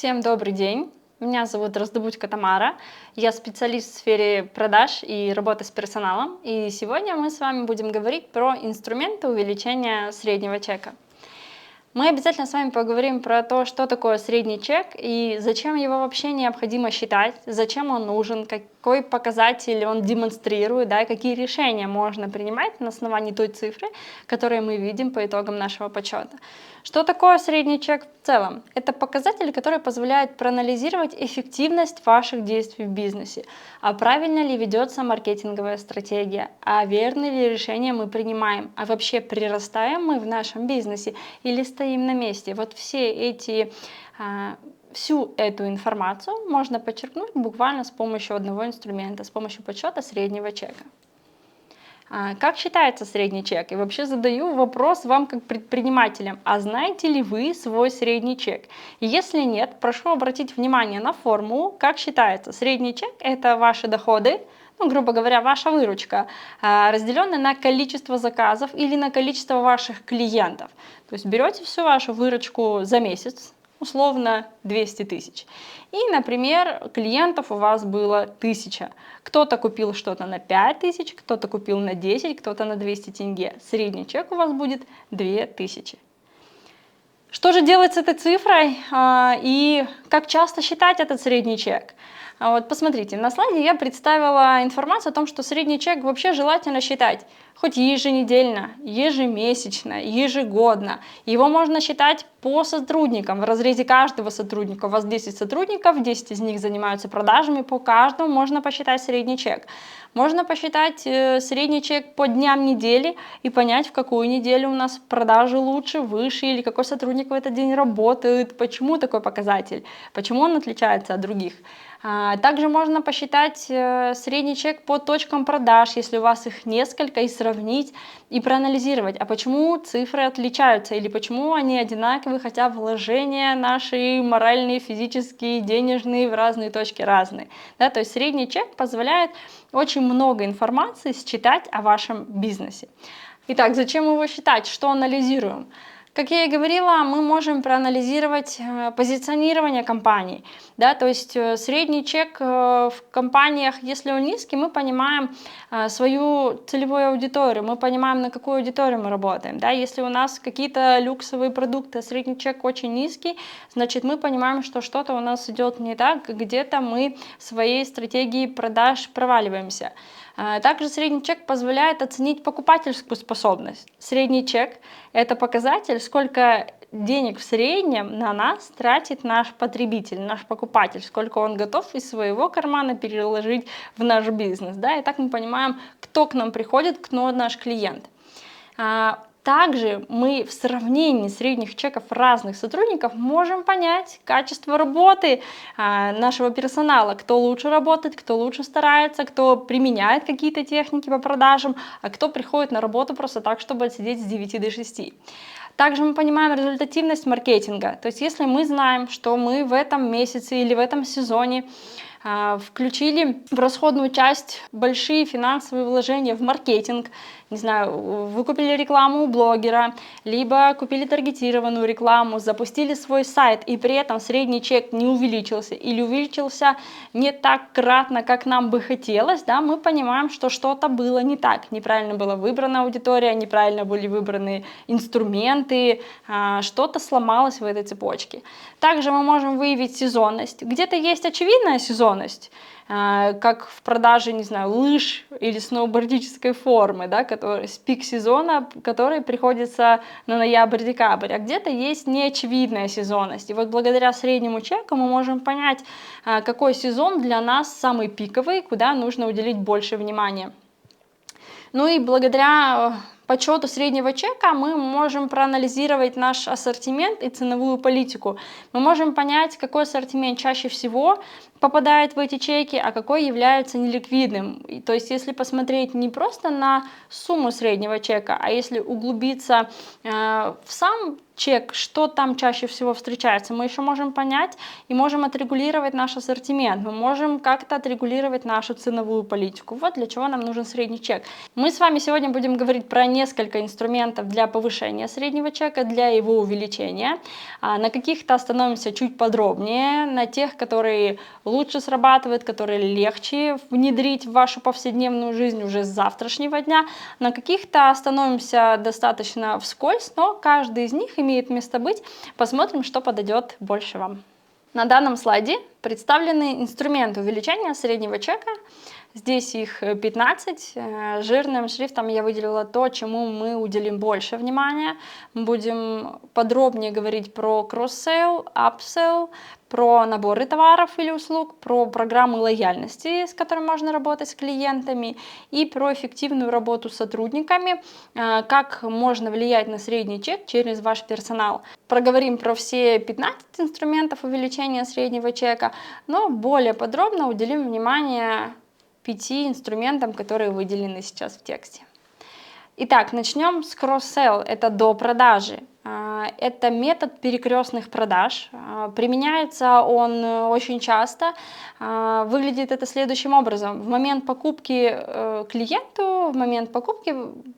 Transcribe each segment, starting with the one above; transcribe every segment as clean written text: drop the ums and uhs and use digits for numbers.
Всем добрый день. Меня зовут Раздобудько Тамара. Я специалист в сфере продаж и работы с персоналом. И сегодня мы с вами будем говорить про инструменты увеличения среднего чека. Мы обязательно с вами поговорим про то, что такое средний чек и зачем его вообще необходимо считать, зачем он нужен, какой показатель он демонстрирует, да, и какие решения можно принимать на основании той цифры, которую мы видим по итогам нашего подсчета. Что такое средний чек в целом? Это показатель, который позволяет проанализировать эффективность ваших действий в бизнесе, а правильно ли ведется маркетинговая стратегия, а верны ли решения мы принимаем, а вообще прирастаем мы в нашем бизнесе или стоим на месте. Вот всю эту информацию можно подчеркнуть буквально с помощью одного инструмента, с помощью подсчета среднего чека. Как считается средний чек? И вообще задаю вопрос вам как предпринимателям. А знаете ли вы свой средний чек? И если нет, прошу обратить внимание на формулу, как считается. Средний чек – это ваши доходы, грубо говоря, ваша выручка, разделенная на количество заказов или на количество ваших клиентов. То есть берете всю вашу выручку за месяц, условно 200 тысяч. И, например, клиентов у вас было 1000. Кто-то купил что-то на 5000, кто-то купил на 10, кто-то на 200 тенге. Средний чек у вас будет 2000. Что же делать с этой цифрой и как часто считать этот средний чек? Вот посмотрите, на слайде я представила информацию о том, что средний чек вообще желательно считать хоть еженедельно, ежемесячно, ежегодно. Его можно считать по сотрудникам, в разрезе каждого сотрудника. У вас 10 сотрудников, 10 из них занимаются продажами, по каждому можно посчитать средний чек. Можно посчитать средний чек по дням недели и понять, в какую неделю у нас продажи лучше, выше, или какой сотрудник в этот день работает, почему такой показатель, почему он отличается от других. Также можно посчитать средний чек по точкам продаж, если у вас их несколько, и сравнить, и проанализировать, а почему цифры отличаются, или почему они одинаковые, хотя вложения наши моральные, физические, денежные в разные точки разные. Да, то есть средний чек позволяет очень много информации считать о вашем бизнесе. Итак, зачем его считать? Что анализируем? Как я и говорила, мы можем проанализировать позиционирование компании. Да, то есть средний чек в компаниях, если он низкий, мы понимаем свою целевую аудиторию, мы понимаем, на какую аудиторию мы работаем. Да, если у нас какие-то люксовые продукты, средний чек очень низкий, значит мы понимаем, что что-то у нас идет не так, где-то мы в своей стратегии продаж проваливаемся. Также средний чек позволяет оценить покупательскую способность. Средний чек – это показатель, сколько денег в среднем на нас тратит наш потребитель, наш покупатель, сколько он готов из своего кармана переложить в наш бизнес. Да? И так мы понимаем, кто к нам приходит, кто наш клиент. Также мы в сравнении средних чеков разных сотрудников можем понять качество работы нашего персонала, кто лучше работает, кто лучше старается, кто применяет какие-то техники по продажам, а кто приходит на работу просто так, чтобы отсидеть с 9 до 6. Также мы понимаем результативность маркетинга, то есть если мы знаем, что мы в этом месяце или в этом сезоне включили в расходную часть большие финансовые вложения в маркетинг, не знаю, вы купили рекламу у блогера, либо купили таргетированную рекламу, запустили свой сайт, и при этом средний чек не увеличился или увеличился не так кратно, как нам бы хотелось, да, мы понимаем, что что-то было не так, неправильно была выбрана аудитория, неправильно были выбраны инструменты, что-то сломалось в этой цепочке. Также мы можем выявить сезонность. Где-то есть очевидная сезонность, как в продаже, не знаю, лыж или сноубордической формы, да, с пик сезона, который приходится на ноябрь-декабрь, а где-то есть неочевидная сезонность. И вот благодаря среднему чеку мы можем понять, какой сезон для нас самый пиковый, куда нужно уделить больше внимания. Ну и благодаря подсчету среднего чека мы можем проанализировать наш ассортимент и ценовую политику. Мы можем понять, какой ассортимент чаще всего попадает в эти чеки, а какой является неликвидным. То есть если посмотреть не просто на сумму среднего чека, а если углубиться в сам чек, что там чаще всего встречается, мы еще можем понять и можем отрегулировать наш ассортимент, мы можем как-то отрегулировать нашу ценовую политику. Вот для чего нам нужен средний чек. Мы с вами сегодня будем говорить про несколько инструментов для повышения среднего чека, для его увеличения. На каких-то остановимся чуть подробнее, на тех, которые лучше срабатывают, которые легче внедрить в вашу повседневную жизнь уже с завтрашнего дня. На каких-то остановимся достаточно вскользь, но каждый из них имеет место быть. Посмотрим, что подойдет больше вам. На данном слайде представлены инструменты увеличения среднего чека. Здесь их 15. Жирным шрифтом я выделила то, чему мы уделим больше внимания. Мы будем подробнее говорить про кросс-сейл, апсейл, про наборы товаров или услуг, про программы лояльности, с которыми можно работать с клиентами, и про эффективную работу с сотрудниками, как можно влиять на средний чек через ваш персонал. Проговорим про все 15 инструментов увеличения среднего чека, но более подробно уделим внимание 5 инструментам, которые выделены сейчас в тексте. Итак, начнем с кросс-сейл, это до продажи. Это метод перекрестных продаж. Применяется он очень часто. Выглядит это следующим образом. В момент покупки клиенту, в момент покупки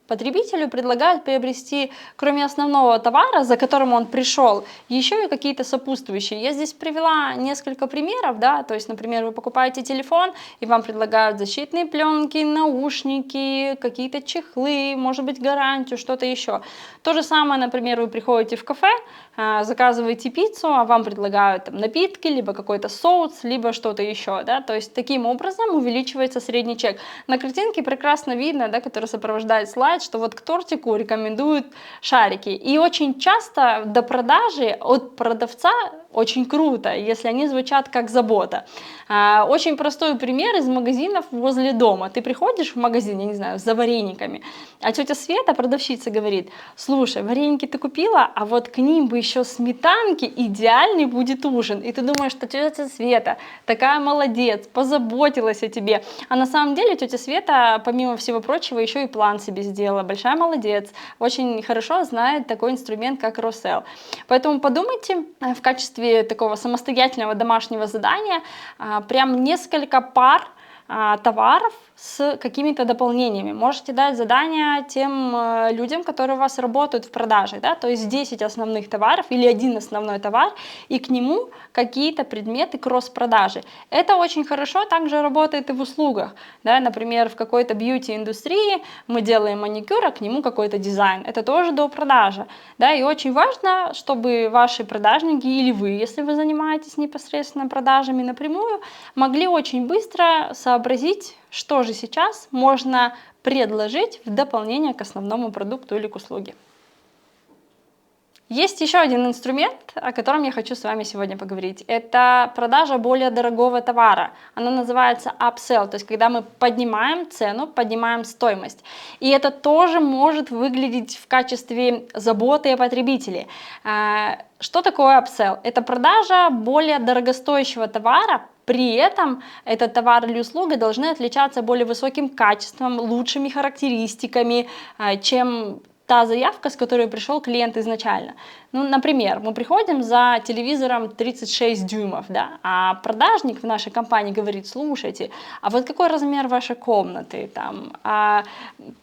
потребителю предлагают приобрести, кроме основного товара, за которым он пришел, еще и какие-то сопутствующие. Я здесь привела несколько примеров, да, то есть, например, вы покупаете телефон, и вам предлагают защитные пленки, наушники, какие-то чехлы, может быть, гарантию, что-то еще. То же самое, например, вы приходите в кафе, заказываете пиццу, а вам предлагают там напитки, либо какой-то соус, либо что-то еще, да, то есть таким образом увеличивается средний чек. На картинке прекрасно видно, да, который сопровождает слайд, что вот к тортику рекомендуют шарики. И очень часто до продажи от продавца очень круто, если они звучат как забота. Очень простой пример из магазинов возле дома. Ты приходишь в магазин, я не знаю, за варениками, а тетя Света, продавщица, говорит: слушай, вареники ты купила, а вот к ним бы еще сметанки, идеальный будет ужин. И ты думаешь, что тетя Света такая молодец, позаботилась о тебе. А на самом деле тетя Света, помимо всего прочего, еще и план себе сделала. Большая молодец, очень хорошо знает такой инструмент, как кросс-сейл. Поэтому подумайте в качестве такого самостоятельного домашнего задания прям несколько пар товаров с какими-то дополнениями. Можете дать задания тем людям, которые у вас работают в продаже, да, то есть 10 основных товаров или один основной товар, и к нему какие-то предметы кросс-продажи. Это очень хорошо также работает и в услугах, да, например, в какой-то бьюти-индустрии мы делаем маникюр, а к нему какой-то дизайн. Это тоже до продажи, да, и очень важно, чтобы ваши продажники или вы, если вы занимаетесь непосредственно продажами напрямую, могли очень быстро сообразить, что же сейчас можно предложить в дополнение к основному продукту или к услуге. Есть еще один инструмент, о котором я хочу с вами сегодня поговорить. Это продажа более дорогого товара. Она называется upsell, то есть когда мы поднимаем цену, поднимаем стоимость. И это тоже может выглядеть в качестве заботы о потребителе. Что такое upsell? Это продажа более дорогостоящего товара. При этом этот товар или услуга должны отличаться более высоким качеством, лучшими характеристиками, чем та заявка, с которой пришел клиент изначально. Ну, например, мы приходим за телевизором 36 дюймов, да, а продажник в нашей компании говорит: слушайте, а вот какой размер вашей комнаты, там, а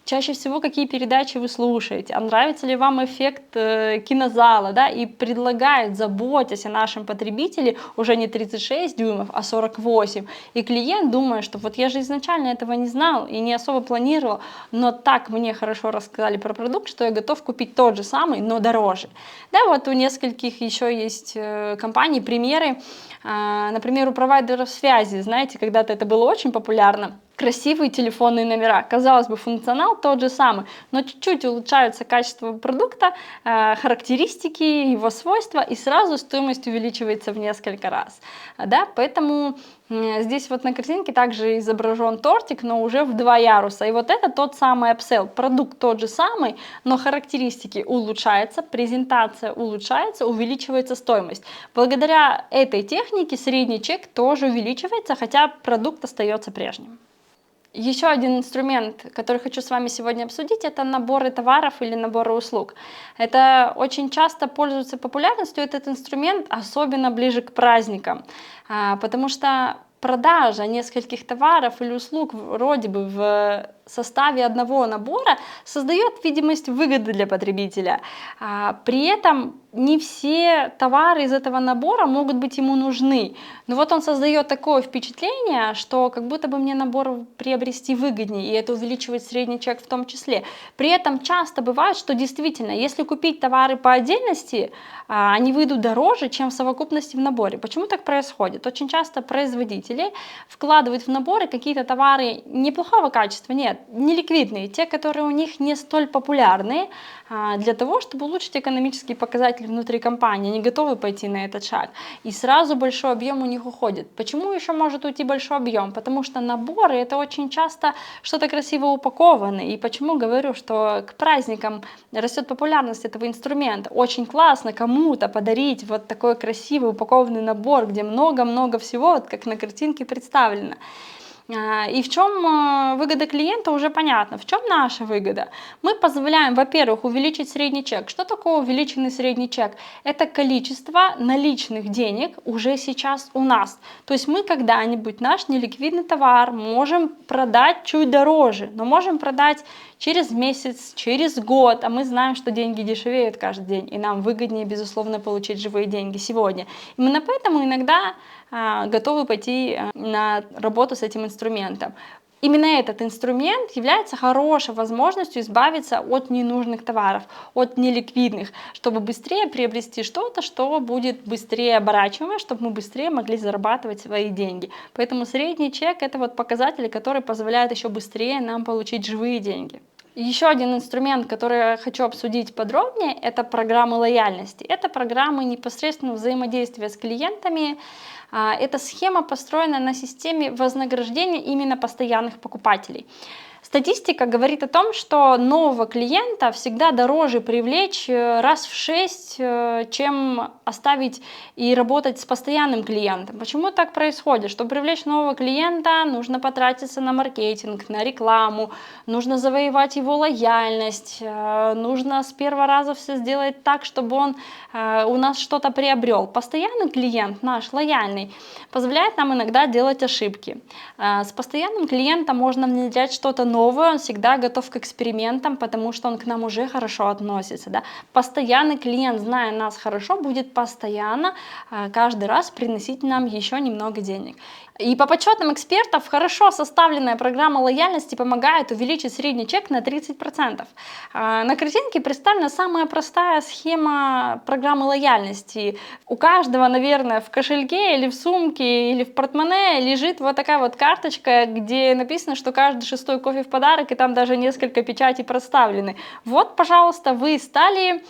чаще всего какие передачи вы слушаете, а нравится ли вам эффект кинозала, да, и предлагает, заботясь о нашем потребителе, уже не 36 дюймов, а 48. И клиент думает, что вот я же изначально этого не знал и не особо планировал, но так мне хорошо рассказали про продукт, что я готов купить тот же самый, но дороже. Да, вот у нескольких еще есть компаний примеры, например, у провайдеров связи, знаете, когда-то это было очень популярно. Красивые телефонные номера, казалось бы, функционал тот же самый, но чуть-чуть улучшается качество продукта, характеристики, его свойства, и сразу стоимость увеличивается в несколько раз. Да? Поэтому здесь вот на картинке также изображен тортик, но уже в 2 яруса. И вот это тот самый upsell. Продукт тот же самый, но характеристики улучшаются, презентация улучшается, увеличивается стоимость. Благодаря этой технике средний чек тоже увеличивается, хотя продукт остается прежним. Еще один инструмент, который хочу с вами сегодня обсудить, это наборы товаров или наборы услуг. Это очень часто пользуется популярностью, этот инструмент, особенно ближе к праздникам, потому что продажа нескольких товаров или услуг вроде бы в составе одного набора создает видимость выгоды для потребителя. При этом не все товары из этого набора могут быть ему нужны. Но вот он создает такое впечатление, что как будто бы мне набор приобрести выгоднее, и это увеличивает средний чек в том числе. При этом часто бывает, что действительно, если купить товары по отдельности, они выйдут дороже, чем в совокупности в наборе. Почему так происходит? Очень часто производители вкладывают в наборы какие-то товары неплохого качества, нет, неликвидные, те, которые у них не столь популярны, для того, чтобы улучшить экономические показатели внутри компании, они готовы пойти на этот шаг, и сразу большой объем у них уходит. Почему еще может уйти большой объем? Потому что наборы это очень часто что-то красиво упакованное, и почему говорю, что к праздникам растет популярность этого инструмента. Очень классно кому-то подарить вот такой красивый упакованный набор, где много-много всего, вот как на картинке представлено. И в чем выгода клиента уже понятно. В чем наша выгода? Мы позволяем, во-первых, увеличить средний чек. Что такое увеличенный средний чек? Это количество наличных денег уже сейчас у нас. То есть мы когда-нибудь наш неликвидный товар можем продать чуть дороже, но можем продать через месяц, через год, а мы знаем, что деньги дешевеют каждый день, и нам выгоднее, безусловно, получить живые деньги сегодня. Именно поэтому иногда готовы пойти на работу с этим инструментом. Именно этот инструмент является хорошей возможностью избавиться от ненужных товаров, от неликвидных, чтобы быстрее приобрести что-то, что будет быстрее оборачиваемо, чтобы мы быстрее могли зарабатывать свои деньги. Поэтому средний чек это вот показатели, которые позволяют еще быстрее нам получить живые деньги. Еще один инструмент, который я хочу обсудить подробнее, это программы лояльности. Это программы непосредственного взаимодействия с клиентами. Эта схема построена на системе вознаграждения именно постоянных покупателей. Статистика говорит о том, что нового клиента всегда дороже привлечь раз в 6, чем оставить и работать с постоянным клиентом. Почему так происходит? Чтобы привлечь нового клиента, нужно потратиться на маркетинг, на рекламу, нужно завоевать его лояльность, нужно с первого раза все сделать так, чтобы он у нас что-то приобрел. Постоянный клиент, наш лояльный, позволяет нам иногда делать ошибки. С постоянным клиентом можно внедрять что-то новое, он всегда готов к экспериментам, потому что он к нам уже хорошо относится. Да? Постоянный клиент, зная нас хорошо, будет постоянно каждый раз приносить нам еще немного денег. И по подсчетам экспертов, хорошо составленная программа лояльности помогает увеличить средний чек на 30%. На картинке представлена самая простая схема программы лояльности. У каждого, наверное, в кошельке или в сумке или в портмоне лежит вот такая вот карточка, где написано, что каждый 6-й кофе в подарок, и там даже несколько печатей проставлены. Вот, пожалуйста, вы стали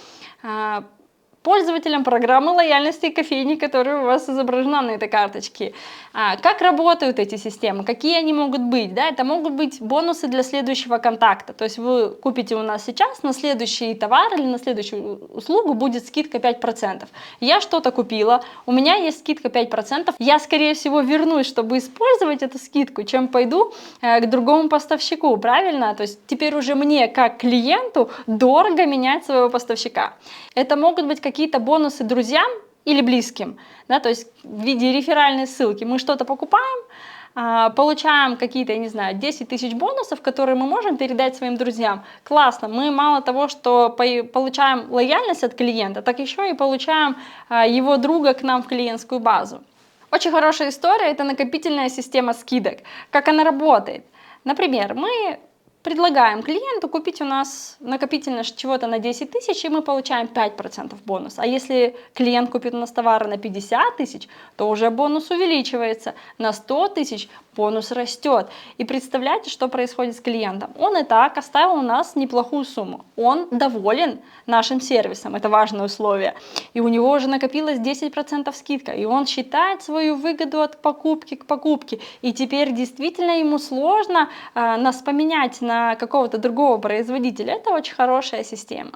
пользователям программы лояльности кофейни, которая у вас изображена на этой карточке. Как работают эти системы? Какие они могут быть? Да, это могут быть бонусы для следующего контакта. То есть вы купите у нас сейчас, на следующий товар или на следующую услугу будет скидка 5%. Я что-то купила, у меня есть скидка 5%. Я, скорее всего, вернусь, чтобы использовать эту скидку, чем пойду к другому поставщику. Правильно? То есть теперь уже мне, как клиенту, дорого менять своего поставщика. Это могут быть какие-то бонусы друзьям или близким, да, то есть в виде реферальной ссылки. Мы что-то покупаем, получаем какие-то, я не знаю, 10 тысяч бонусов, которые мы можем передать своим друзьям. Классно, мы мало того, что получаем лояльность от клиента, так еще и получаем его друга к нам в клиентскую базу. Очень хорошая история – это накопительная система скидок. Как она работает? Например, мы предлагаем клиенту купить у нас накопительность чего-то на 10 тысяч, и мы получаем 5% бонус. А если клиент купит у нас товары на 50 тысяч, то уже бонус увеличивается. На 100 тысяч бонус растет. И представляете, что происходит с клиентом? Он и так оставил у нас неплохую сумму. Он доволен нашим сервисом, это важное условие. И у него уже накопилось 10% скидка. И он считает свою выгоду от покупки к покупке. И теперь действительно ему сложно нас поменять на какого-то другого производителя. Это очень хорошая система.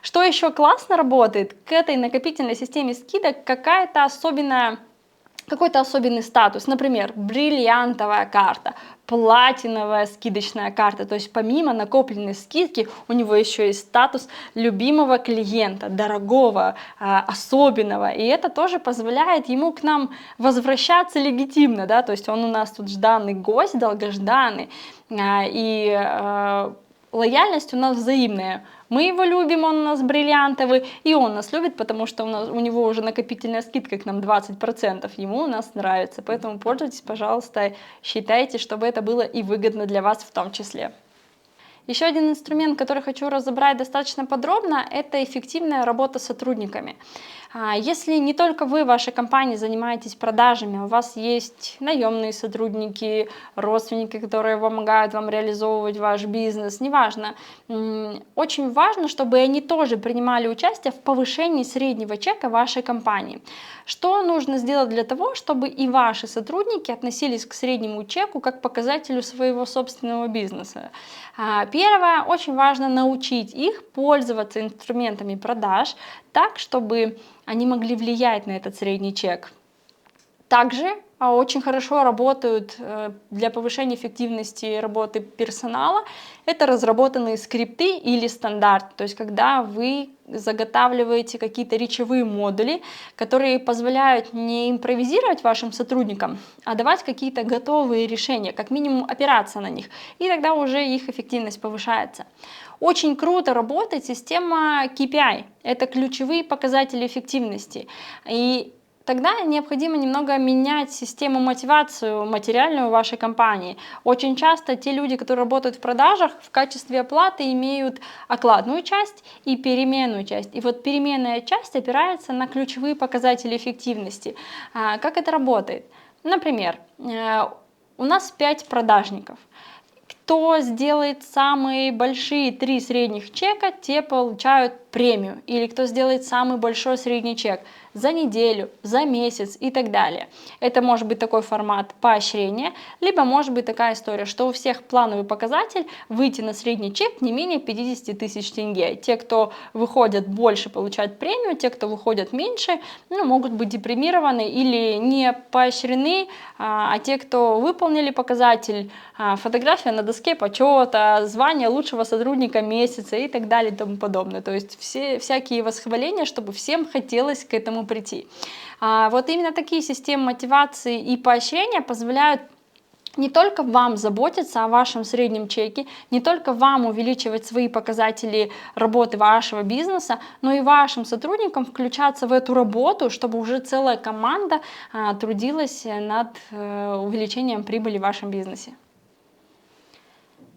Что еще классно работает? К этой накопительной системе скидок какая-то особенная какой-то особенный статус, например, бриллиантовая карта, платиновая скидочная карта, то есть помимо накопленной скидки у него еще есть статус любимого клиента, дорогого, особенного, и это тоже позволяет ему к нам возвращаться легитимно, да, то есть он у нас тут жданный гость, долгожданный, и лояльность у нас взаимная. Мы его любим, он у нас бриллиантовый, и он нас любит, потому что у него уже накопительная скидка к нам 20%, ему у нас нравится. Поэтому пользуйтесь, пожалуйста, считайте, чтобы это было и выгодно для вас в том числе. Еще один инструмент, который хочу разобрать достаточно подробно, это эффективная работа с сотрудниками. Если не только вы, ваша компания, занимаетесь продажами, у вас есть наемные сотрудники, родственники, которые помогают вам реализовывать ваш бизнес, неважно. Очень важно, чтобы они тоже принимали участие в повышении среднего чека вашей компании. Что нужно сделать для того, чтобы и ваши сотрудники относились к среднему чеку как к показателю своего собственного бизнеса? Первое, очень важно научить их пользоваться инструментами продаж так, чтобы они могли влиять на этот средний чек. Также очень хорошо работают для повышения эффективности работы персонала. Это разработанные скрипты или стандарты, то есть когда вы заготавливаете какие-то речевые модули, которые позволяют не импровизировать вашим сотрудникам, а давать какие-то готовые решения, как минимум опираться на них, и тогда уже их эффективность повышается. Очень круто работает система KPI, это ключевые показатели эффективности, и тогда необходимо немного менять систему мотивацию материальную вашей компании. Очень часто те люди, которые работают в продажах, в качестве оплаты имеют окладную часть и переменную часть. И вот переменная часть опирается на ключевые показатели эффективности. Как это работает? Например, у нас 5 продажников. Кто сделает самые большие 3 средних чека, те получают премию. Или кто сделает самый большой средний чек за неделю, за месяц и так далее. Это может быть такой формат поощрения, либо может быть такая история, что у всех плановый показатель выйти на средний чек не менее 50 тысяч тенге. Те, кто выходят больше, получают премию, те, кто выходят меньше, могут быть депримированы или не поощрены, а те, кто выполнили показатель, фотография на доске почета, звание лучшего сотрудника месяца и так далее и тому подобное. То есть всякие восхваления, чтобы всем хотелось к этому прийти. Вот именно такие системы мотивации и поощрения позволяют не только вам заботиться о вашем среднем чеке, не только вам увеличивать свои показатели работы вашего бизнеса, но и вашим сотрудникам включаться в эту работу, чтобы уже целая команда трудилась над увеличением прибыли в вашем бизнесе.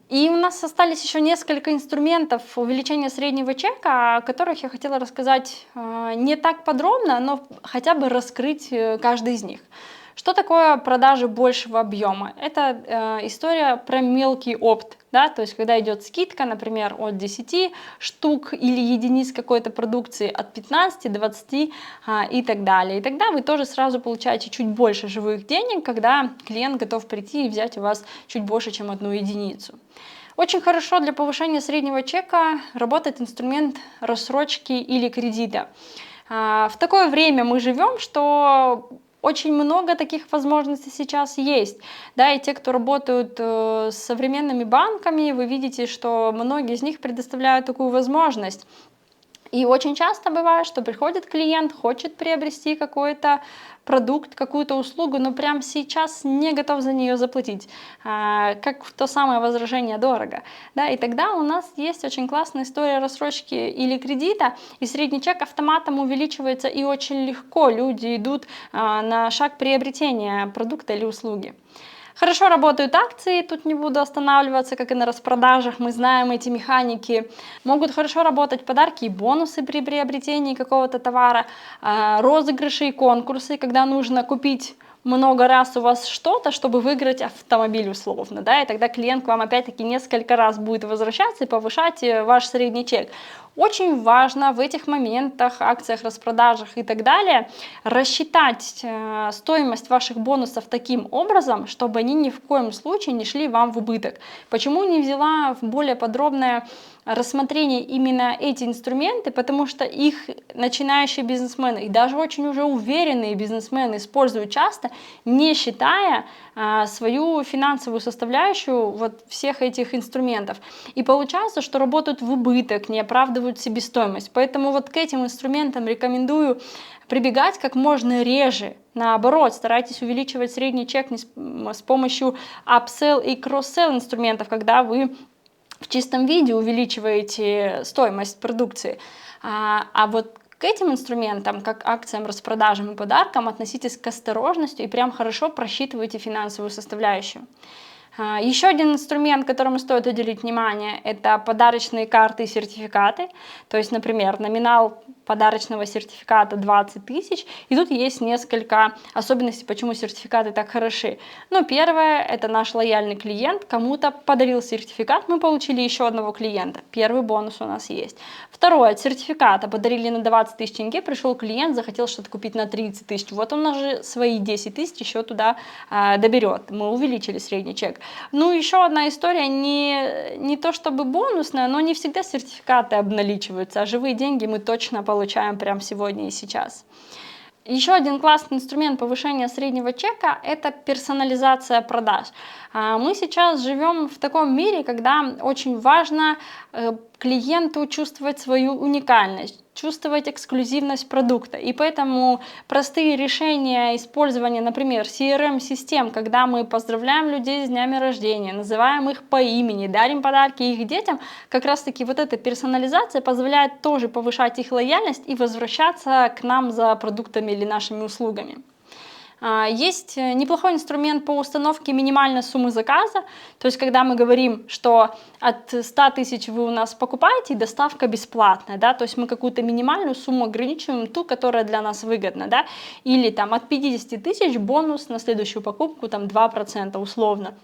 И у нас остались еще несколько инструментов увеличения среднего чека, о которых я хотела рассказать не так подробно, но хотя бы раскрыть каждый из них. Что такое продажи большего объема? Это история про мелкий опт, да? То есть когда идет скидка, например, от 10 штук или единиц какой-то продукции, от 15, 20 и так далее. И тогда вы тоже сразу получаете чуть больше живых денег, когда клиент готов прийти и взять у вас чуть больше, чем одну единицу. Очень хорошо для повышения среднего чека работает инструмент рассрочки или кредита. В такое время мы живем, что очень много таких возможностей сейчас есть, да, и те, кто работают с современными банками, вы видите, что многие из них предоставляют такую возможность. И очень часто бывает, что приходит клиент, хочет приобрести какой-то продукт, какую-то услугу, но прямо сейчас не готов за нее заплатить, как то самое возражение дорого. Да, и тогда у нас есть очень классная история рассрочки или кредита, и средний чек автоматом увеличивается, и очень легко люди идут на шаг приобретения продукта или услуги. Хорошо работают акции, тут не буду останавливаться, как и на распродажах, мы знаем эти механики. Могут хорошо работать подарки и бонусы при приобретении какого-то товара, розыгрыши и конкурсы, когда нужно купить много раз у вас что-то, чтобы выиграть автомобиль условно, да, и тогда клиент к вам опять-таки несколько раз будет возвращаться и повышать ваш средний чек. Очень важно в этих моментах, акциях, распродажах и так далее рассчитать стоимость ваших бонусов таким образом, чтобы они ни в коем случае не шли вам в убыток. Почему не взяла в более подробное рассмотрение именно эти инструменты? Потому что их начинающие бизнесмены и даже очень уже уверенные бизнесмены используют часто, не считая свою финансовую составляющую вот всех этих инструментов. И получается, что работают в убыток, не оправдывают себестоимость. Поэтому вот к этим инструментам рекомендую прибегать как можно реже. Наоборот, старайтесь увеличивать средний чек с помощью upsell и cross-sell инструментов, когда вы в чистом виде увеличиваете стоимость продукции. А вот к этим инструментам, как акциям, распродажам и подаркам, относитесь к осторожностью и прям хорошо просчитывайте финансовую составляющую. Еще один инструмент, которому стоит уделить внимание, это подарочные карты и сертификаты. То есть, например, номинал подарочного сертификата 20 тысяч. И тут есть несколько особенностей, почему сертификаты так хороши. Ну, первое, это наш лояльный клиент. Кому-то подарил сертификат, мы получили еще одного клиента. Первый бонус у нас есть. Второе, от сертификата подарили на 20 тысяч тенге, пришел клиент, захотел что-то купить на 30 тысяч. Вот он уже свои 10 тысяч еще туда доберет. Мы увеличили средний чек. Ну, еще одна история, не то чтобы бонусная, но не всегда сертификаты обналичиваются, а живые деньги мы точно получаем прямо сегодня и сейчас. Еще один классный инструмент повышения среднего чека – это персонализация продаж. Мы сейчас живем в таком мире, когда очень важно клиенту чувствовать свою уникальность, чувствовать эксклюзивность продукта. И поэтому простые решения использования, например, CRM-систем, когда мы поздравляем людей с днями рождения, называем их по имени, дарим подарки их детям, как раз-таки вот эта персонализация позволяет тоже повышать их лояльность и возвращаться к нам за продуктами или нашими услугами. Есть неплохой инструмент по установке минимальной суммы заказа, то есть когда мы говорим, что от 100 тысяч вы у нас покупаете, и доставка бесплатная, да, то есть мы какую-то минимальную сумму ограничиваем, ту, которая для нас выгодна, да, или там от 50 тысяч бонус на следующую покупку там 2% условно.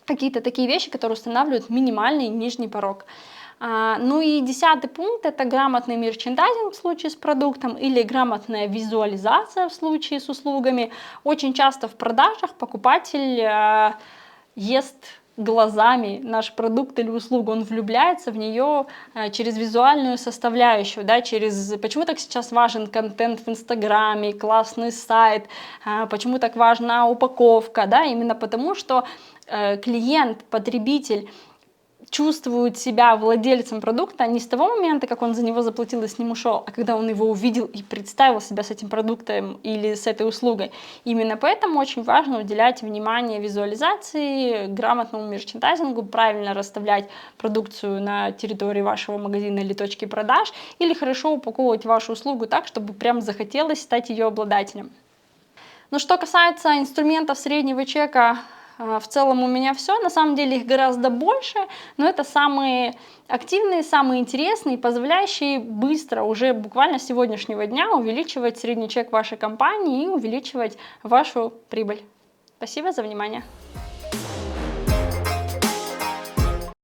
Какие-то такие вещи, которые устанавливают минимальный нижний порог. Ну и 10-й пункт – это грамотный мерчендайзинг в случае с продуктом или грамотная визуализация в случае с услугами. Очень часто в продажах покупатель ест глазами наш продукт или услугу, он влюбляется в нее через визуальную составляющую, да, почему так сейчас важен контент в Инстаграме, классный сайт, почему так важна упаковка, да, именно потому, что клиент, потребитель чувствует себя владельцем продукта не с того момента, как он за него заплатил и с ним ушел, а когда он его увидел и представил себя с этим продуктом или с этой услугой. Именно поэтому очень важно уделять внимание визуализации, грамотному мерчендайзингу, правильно расставлять продукцию на территории вашего магазина или точки продаж, или хорошо упаковывать вашу услугу так, чтобы прям захотелось стать ее обладателем. Но что касается инструментов среднего чека, в целом у меня все, на самом деле их гораздо больше, но это самые активные, самые интересные, позволяющие быстро, уже буквально с сегодняшнего дня увеличивать средний чек вашей компании и увеличивать вашу прибыль. Спасибо за внимание.